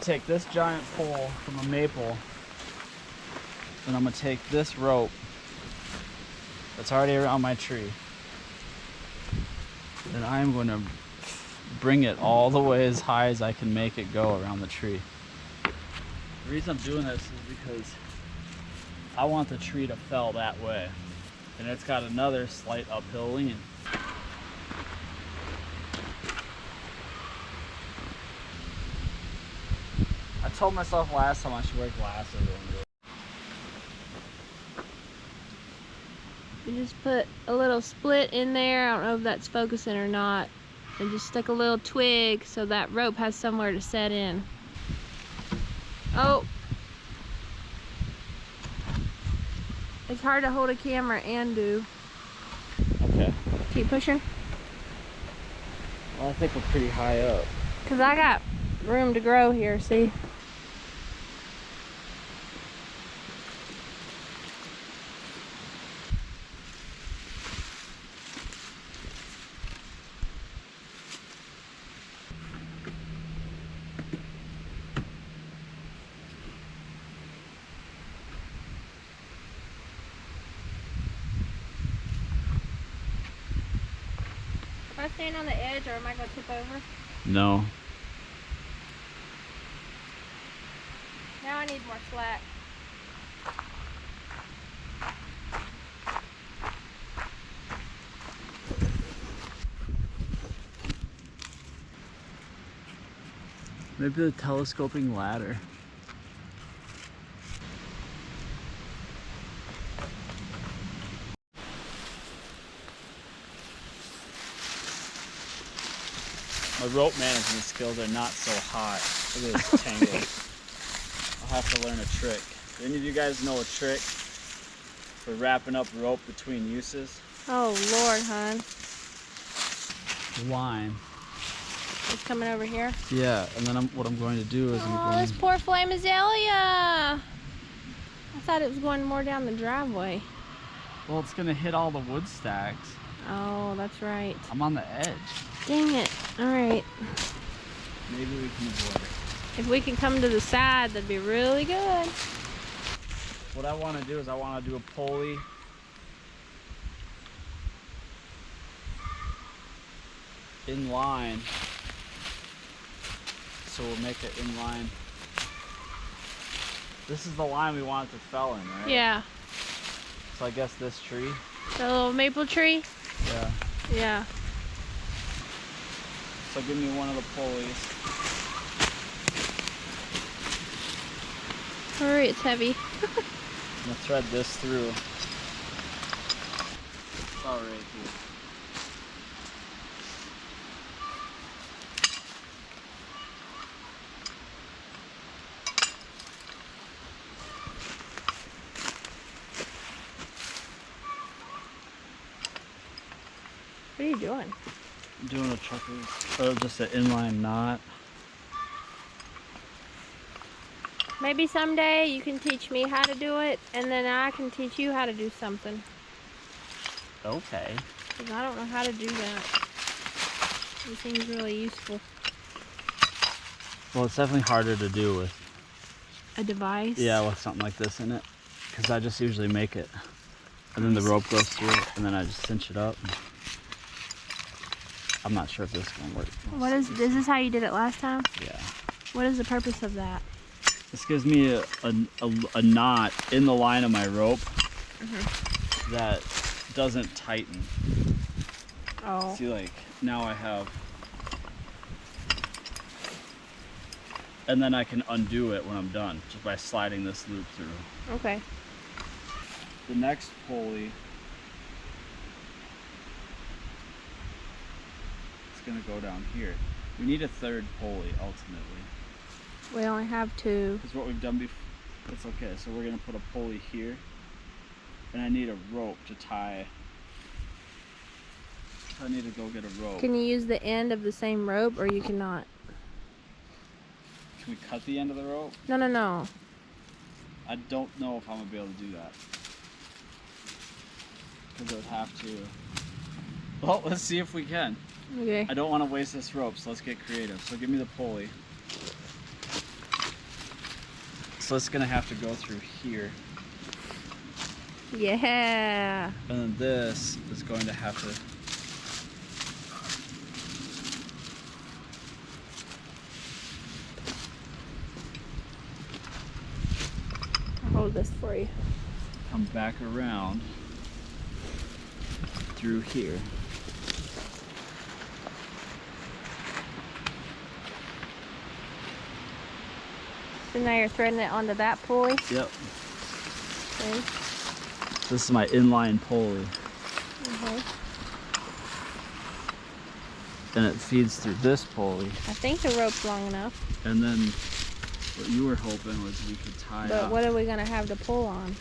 take this giant pole from a maple, and I'm gonna take this rope that's already around my tree, and I'm gonna bring it all the way as high as I can make it go around the tree. The reason I'm doing this is because I want the tree to fell that way, and it's got another slight uphill lean. I told myself last time I should wear glasses when I'm doing it. You just put a little split in there. I don't know if that's focusing or not. And just stick a little twig so that rope has somewhere to set in. Oh! It's hard to hold a camera and do. Okay. Keep pushing. Well, I think we're pretty high up. Because I got room to grow here, see? Am I staying on the edge or am I going to tip over? No. Now I need more slack. Maybe the telescoping ladder. My rope management skills are not so hot. Look at this tangle. I'll have to learn a trick. Do any of you guys know a trick for wrapping up rope between uses? Oh Lord, hon. Line. It's coming over here. Yeah, and then what I'm going to do is Oh, this poor flame azalea. I thought it was going more down the driveway. Well, it's gonna hit all the wood stacks. Oh, that's right. I'm on the edge. Dang it. All right. Maybe we can avoid it. If we can come to the side, that'd be really good. What I want to do is I want to do a pulley in line. So we'll make it in line. This is the line we want it to fell in, right? Yeah. So I guess this tree. The little maple tree? Yeah. Yeah. So give me one of the pulleys. Hurry, it's heavy. I'm gonna thread this through. It's all right here. What are you doing? I'm doing a trucker's, or just an inline knot. Maybe someday you can teach me how to do it, and then I can teach you how to do something. Okay. Because I don't know how to do that. It seems really useful. Well, it's definitely harder to do with. A device? Yeah, with something like this in it. Because I just usually make it. And then the rope goes through it, and then I just cinch it up. I'm not sure if this one works. What is this how you did it last time? Yeah. What is the purpose of that? This gives me a knot in the line of my rope that doesn't tighten. Oh. See, like, now I have... And then I can undo it when I'm done, just by sliding this loop through. Okay. The next pulley is going to go down here. We need a third pulley, ultimately. We only have two. Because what we've done before, it's okay. So we're going to put a pulley here, and I need a rope to tie. So I need to go get a rope. Can you use the end of the same rope, or you cannot? Can we cut the end of the rope? No, no, no. I don't know if I'm going to be able to do that. Because I would have to... Well, let's see if we can. Okay. I don't want to waste this rope, so let's get creative. So give me the pulley. So it's gonna have to go through here. Yeah. And then this is going to have to. I'll hold this for you. Come back around through here. So now you're threading it onto that pulley. Yep. Okay. This is my inline pulley. Okay. And it feeds through this pulley. I think the rope's long enough. And then what you were hoping was we could tie But up. what are we gonna have to pull on?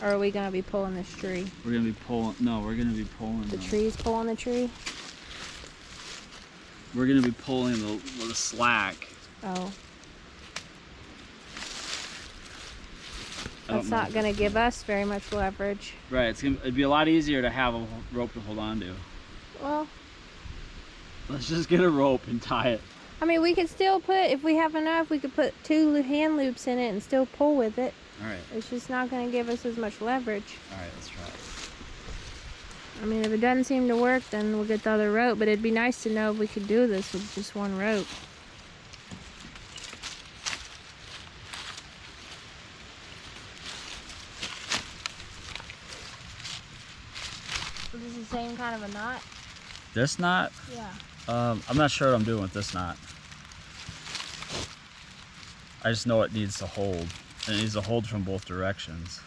Or are we gonna be pulling this tree? We're gonna be pulling. No, we're gonna be pulling. The tree's pulling the tree? We're gonna be pulling the slack. Oh. I don't That's know. not gonna give us very much leverage. Right. It'd be a lot easier to have a rope to hold on to. Well, Let's just get a rope and tie it. I mean, we could still put, if we have enough, we could put 2 hand loops in it and still pull with it. All right. It's just not gonna give us as much leverage. All right. Let's try it. I mean, if it doesn't seem to work, then we'll get the other rope, but it'd be nice to know if we could do this with just one rope. Is this the same kind of a knot? This knot? Yeah. I'm not sure what I'm doing with this knot. I just know it needs to hold. And it needs to hold from both directions.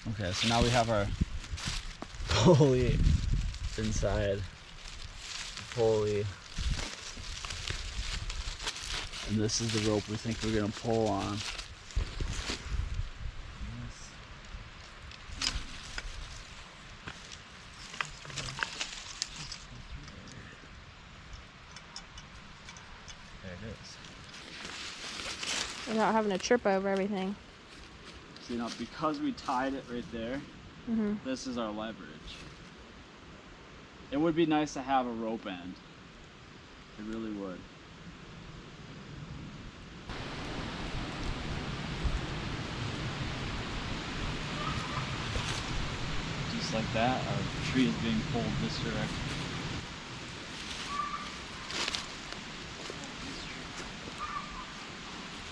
Okay, so now we have our pulley inside the pulley. And this is the rope we think we're gonna pull on. There it is. Without having to trip over everything. See now, because we tied it right there, Mm-hmm. this is our leverage. It would be nice to have a rope end. It really would. Just like that, our tree is being pulled this direction.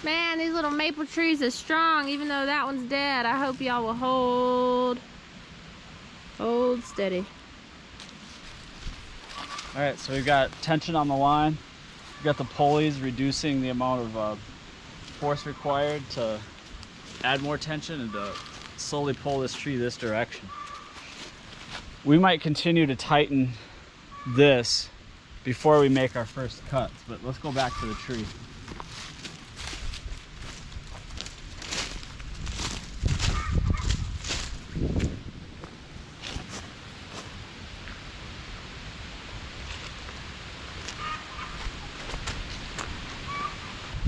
Man, these little maple trees are strong, even though that one's dead. I hope y'all will hold steady. All right, so we've got tension on the line. We've got the pulleys reducing the amount of force required to add more tension and to slowly pull this tree this direction. We might continue to tighten this before we make our first cuts, but let's go back to the tree.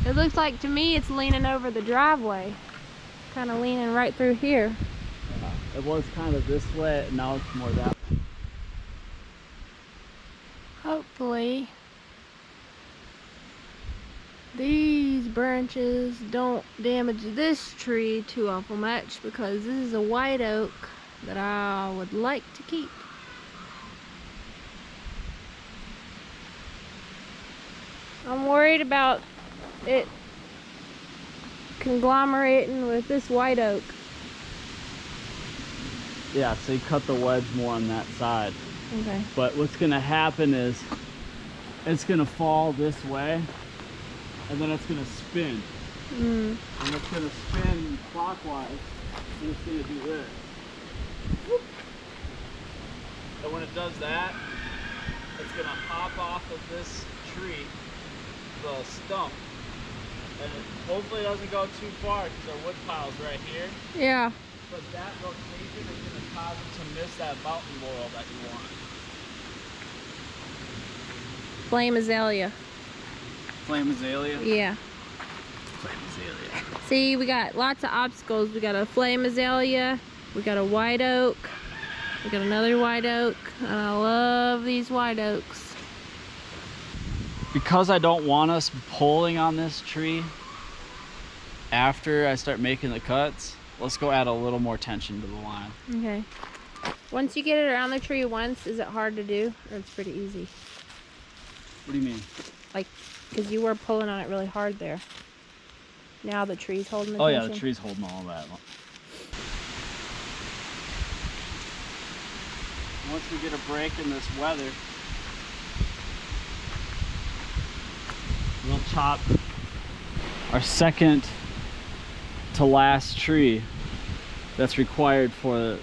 It looks like to me it's leaning over the driveway. Kind of leaning right through here. It was kind of this way, now it's more that way. Hopefully these branches don't damage this tree too awful much, because this is a white oak that I would like to keep. I'm worried about it conglomerating with this white oak. Yeah, so you cut the wedge more on that side. Okay. But what's gonna happen is it's gonna fall this way and then it's gonna spin. Mm. And it's gonna spin clockwise and it's gonna do this. Whoop. And when it does that, it's gonna hop off of this tree, the stump, and it hopefully doesn't go too far because our wood pile's right here. Yeah. But that rotation is going to cause it to miss that mountain laurel that you want. Flame azalea. Flame azalea? Yeah. Flame azalea. See, we got lots of obstacles. We got a flame azalea, we got a white oak, we got another white oak, and I love these white oaks. because I don't want us pulling on this tree after I start making the cuts, let's go add a little more tension to the line. Okay. Once you get it around the tree once, is it hard to do, or it's pretty easy? What do you mean? Like, because you were pulling on it really hard there. Now the tree's holding the Oh tension. yeah, the tree's holding all that. Once we get a break in this weather, we'll chop our second to last tree that's required for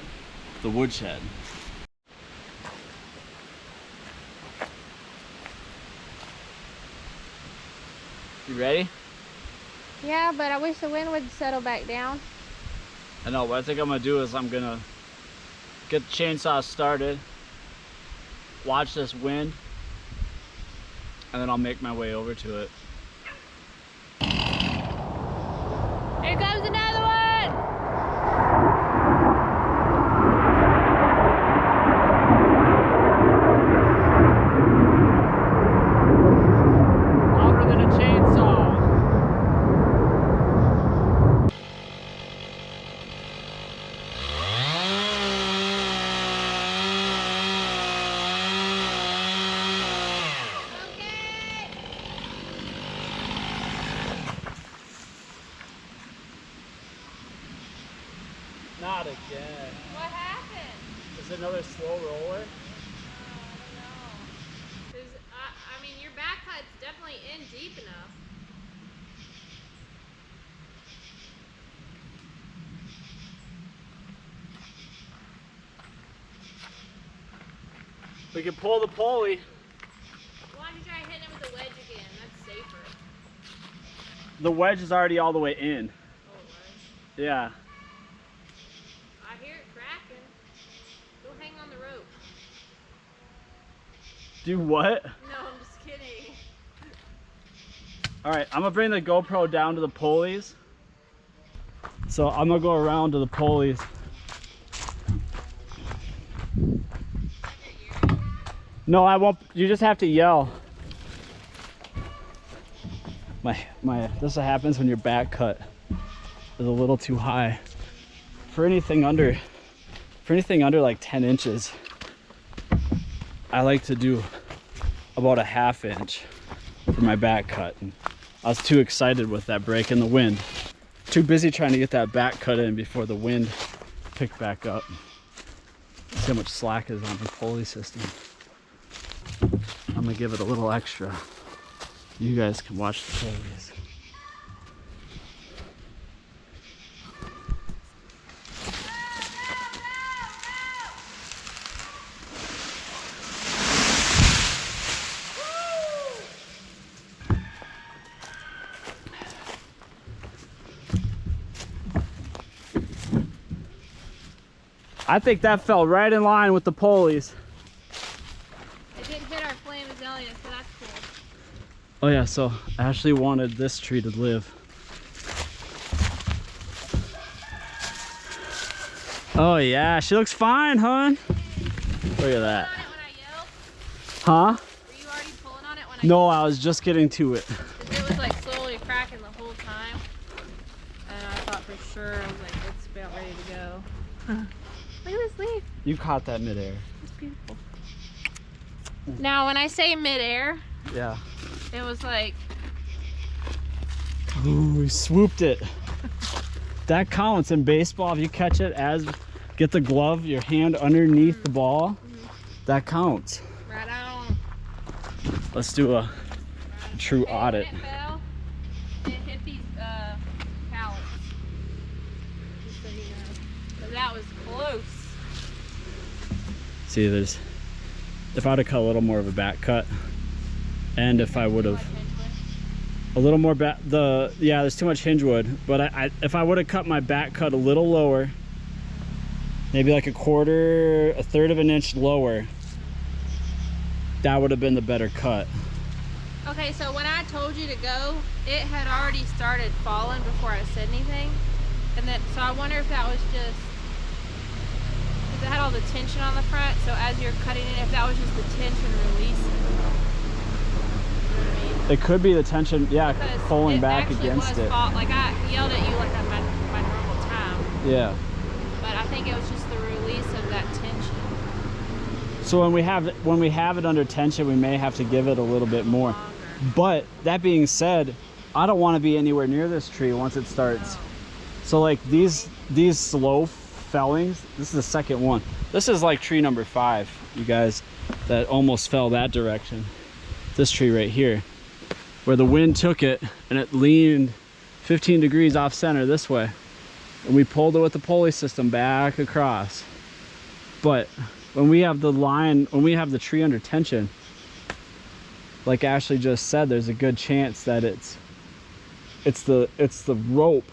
the woodshed. You ready? Yeah, but I wish the wind would settle back down. I know, what I think I'm gonna do is I'm gonna get the chainsaw started, watch this wind, and then I'll make my way over to it. Here comes another one! Louder than a chainsaw. Not again. What happened? Is it another slow roller? I mean, your back cut's definitely in deep enough. We can pull the pulley. Why don't you try hitting it with a wedge again? That's safer. The wedge is already all the way in. Oh, it was? Yeah. I hear it cracking. Go hang on the rope. Do what? No, I'm just kidding. All right, I'm gonna bring the GoPro down to the pulleys. So I'm gonna go around to the pulleys. No, I won't. You just have to yell. This happens when your back cut is a little too high. For anything under like 10 inches, I like to do about a ½ inch for my back cut. And I was too excited with that break in the wind. Too busy trying to get that back cut in before the wind picked back up. See how much slack is on the pulley system. I'm gonna give it a little extra. You guys can watch the pulleys. I think that fell right in line with the pulleys. It didn't hit our flame azalea, so that's cool. Oh yeah, so Ashley wanted this tree to live. Oh yeah, she looks fine, hon. Look at that. Huh? Were you already pulling on it when I No, I was just getting to it. It was like slowly cracking the whole time. And I thought for sure, I was like, it's about ready to go. Look at this leaf. You caught that midair. It's beautiful. Now, when I say midair, Yeah. it was like... Ooh, we swooped it. That counts in baseball. If you catch it get the glove, your hand underneath the ball, that counts. Right on. Let's do a true Hey, audit. when it fell, it hit these pallets. Just so you know. But that was close. See, if I would have cut a little more of a back cut, and if I would have a little more back, there's too much hinge wood, but if I would have cut my back cut a little lower, maybe like a third of an inch lower, that would have been the better cut. Okay, so when I told you to go, it had already started falling before I said anything. And then, so I wonder if that was just, because it had all the tension on the front, so as you're cutting it, if that was just the tension releasing. You know what I mean? It could be the tension, yeah, Because pulling back against it. Like I yelled at you like at my normal time. Yeah. But I think it was just the release of that tension. So when we have it under tension, we may have to give it a little bit more. Longer. But that being said, I don't want to be anywhere near this tree once it starts. No. So like these slow fellings, this is the second one. This is like tree number 5, you guys, that almost fell that direction. This tree right here, where the wind took it and it leaned 15 degrees off center this way. And we pulled it with the pulley system back across. But when we have the line, when we have the tree under tension, like Ashley just said, there's a good chance that it's the rope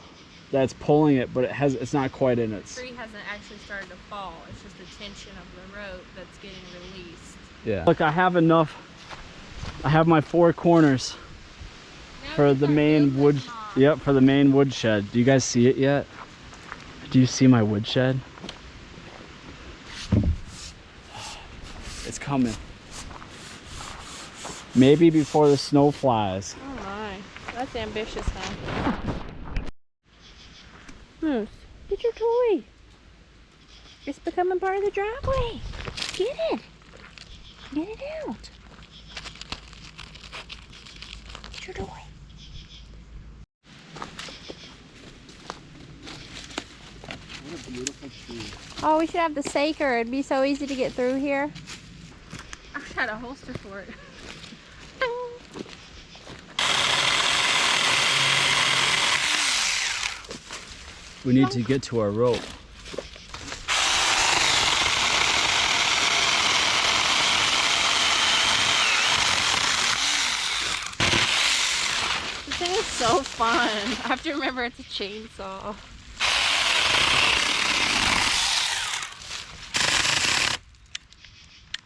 that's pulling it, but it's not quite in its. The tree hasn't actually started to fall. It's just the tension of the rope that's getting released. Yeah. Look, I have enough. I have my 4 corners for the main wood. Yep, for the main wood shed. Do you guys see it yet? Do you see my wood shed? It's coming. Maybe before the snow flies. Oh my, that's ambitious, huh? Moose, get your toy. It's becoming part of the driveway. Get it. Get it out. Get your toy. What a beautiful tree. Oh, we should have the saker. It'd be so easy to get through here. I got a holster for it. We need to get to our rope. This thing is so fun. I have to remember it's a chainsaw.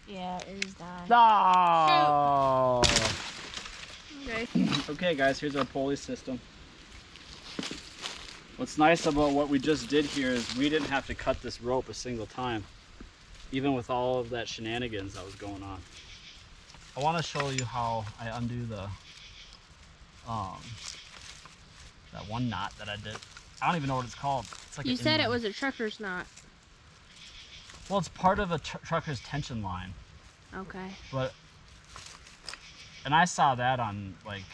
Yeah, it is done. No. Okay. Okay, guys, here's our pulley system. What's nice about what we just did here is we didn't have to cut this rope a single time, even with all of that shenanigans that was going on. I want to show you how I undo the that one knot that I did. I don't even know what it's called. It's like You said it was a trucker's knot. Well, it's part of a trucker's tension line. Okay. And I saw that on like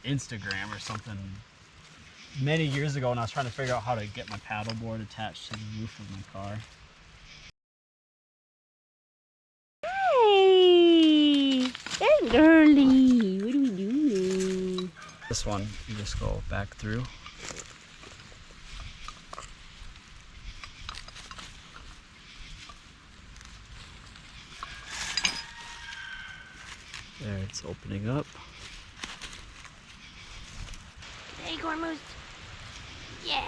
Instagram or something many years ago when I was trying to figure out how to get my paddleboard attached to the roof of my car. Hey, that's girly. What are we doing? This one, you just go back through. There, it's opening up. There you go, Moose. Yeah,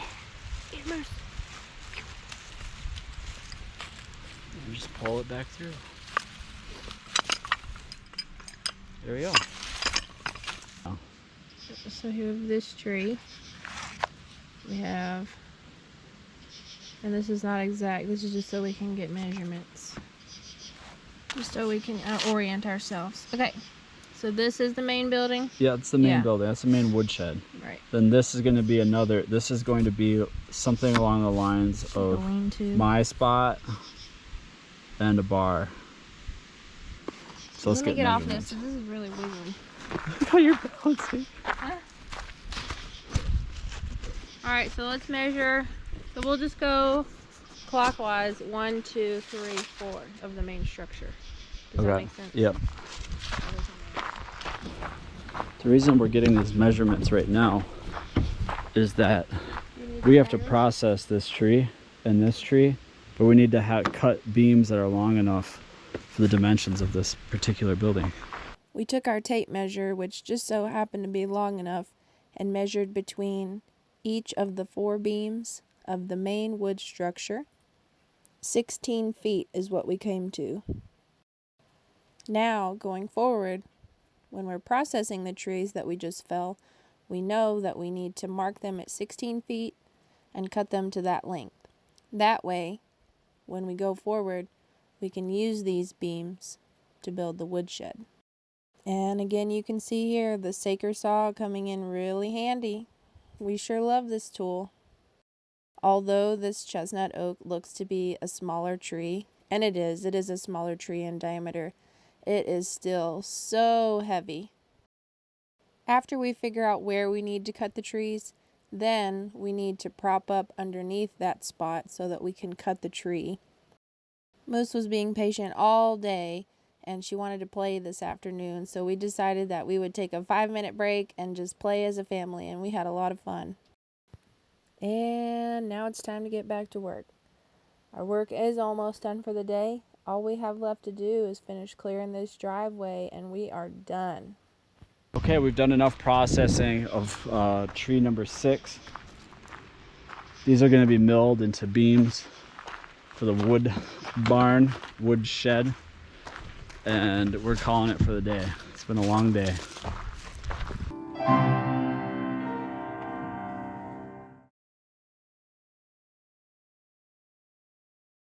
here's Moose. You just pull it back through. There we go. Oh. So here we have this tree. We have, and this is not exact, this is just so we can get measurements. Just so we can orient ourselves. Okay, so this is the main building? Yeah, it's the main building. That's the main woodshed. Right. Then this is going to be this is going to be something along the lines of my spot and a bar. So let's get off this. This is really wiggly. How you're balancing. Huh? Alright, so let's measure. So we'll just go clockwise 1, 2, 3, 4 of the main structure. Does that make sense? Yep. The reason we're getting these measurements right now is that we have to process this tree and this tree, but we need to cut beams that are long enough for the dimensions of this particular building. We took our tape measure, which just so happened to be long enough, and measured between each of the 4 beams of the main wood structure. 16 feet is what we came to. Now, going forward, when we're processing the trees that we just fell, we know that we need to mark them at 16 feet and cut them to that length. That way, when we go forward, we can use these beams to build the woodshed. And again, you can see here the Saker saw coming in really handy. We sure love this tool. Although this chestnut oak looks to be a smaller tree, and it is a smaller tree in diameter, it is still so heavy. After we figure out where we need to cut the trees, then we need to prop up underneath that spot so that we can cut the tree. Moose was being patient all day, and she wanted to play this afternoon, so we decided that we would take a 5-minute break and just play as a family, and we had a lot of fun. And now it's time to get back to work. Our work is almost done for the day. All we have left to do is finish clearing this driveway, and we are done. Okay, we've done enough processing of tree number 6. These are going to be milled into beams for the wood barn, wood shed, and we're calling it for the day. It's been a long day.